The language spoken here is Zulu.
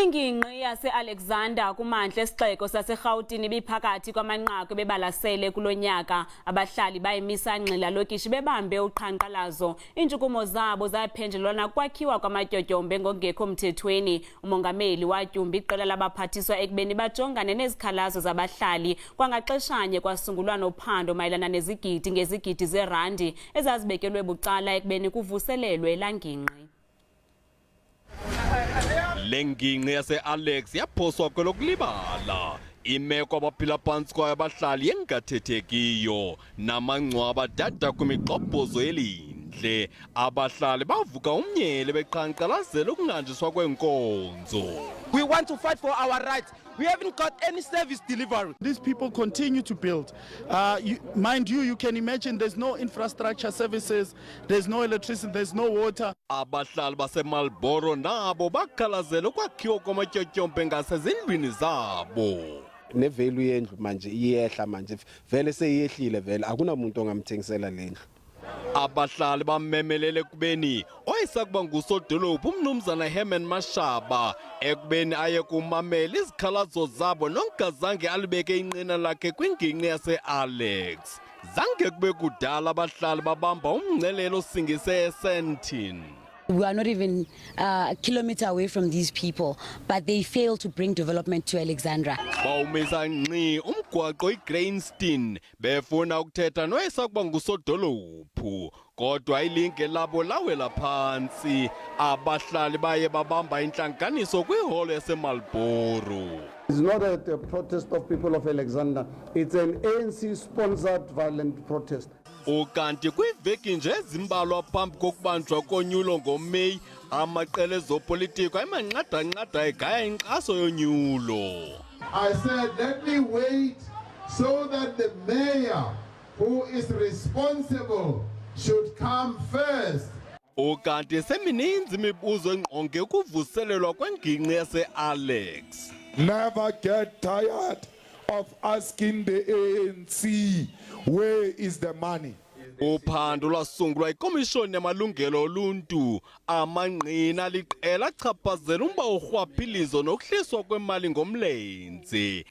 Ingingqi yase-Alexander kumantla esixeko saseRhawutini ibiphakathi kwamanqaku bebalasele kulo nyaka. Abahlali bayimisa ngxila lokishi bebambe uqhankqalazo. Iintshukumo zabo zaphenjelwana kwakhiwa kwamatyotyombe ngokungekho mthethweni. Umongameli watyumba iqela labaphathiswa ekubeni bajongane nezikhalazo zabahlali. Kwangaxeshanye kwasungulwa nophando mayelana ngezigidi zeerandi ezazibekelwe bucala ekubeni kuvuselelwe laa ngingqi. Lengingqi yase-Alex yaphoswa kwelokulibala. Imeko abaphila phantsi kwayo abahlali engathethekiyo namangcwaba dada kwimigqobhozo elindle. Abahlali bavuka umnyele beqhankqalazela ukunganjiswa kwenkonzo. We want to fight for our rights. We haven't got any service delivery. These people continue to build. Mind you, you can imagine there's no infrastructure services, there's no electricity, there's no water. Abahlali baseMarlborough nabo bakhalazela ukwakhiwa kwamatyotyombe ngasezindlwini zabo. Ne-value yendlu manje iyehla manje vele seyehlile vele akunamuntu ongamthengisela lendlu. Abahlali bamemelele kubeni oyisakuba ngusodolophu umnumzana Herman Mashaba ekubeni aye kumamela izikhalazo zabo nongazange alibeke inqina lakhe kwingingqi yase-Alex. Zange kube kudala abahlali babamba umngcelelo osingise eSandton. We are not even a kilometer away from these people, but they fail to bring development to Alexandra. Bawumisa ngqi umgwaqo iGrainston befuna ukuthetha noyisakuba ngusodolophu kodwa ilinge labo lawela phansi. Abahlali baye babamba intlanganiso kwiholo yaseMarlborough. It's not a protest of people of Alexander, it's an ANC-sponsored violent protest. Ukanti kwiveki nje ezimbalwa phambi kokubanjwa konyulo ngoMeyi amaqela ezopolitiko ayimanqada-nqada egaya inkxaso yonyulo. I said, let me wait so that the mayor who is responsible should come first. Ukanti semininzi imibuzo engqonge ukuvuselelwa kwengingqi yase-Alex. Never get tired of asking the ANC, where is the money? Uphando lwasungulwa ikomishoni yamalungelo oluntu. Amangqina liqela achaphazela umba orhwaphilizo nokuhliswa kwemali ngomlenze.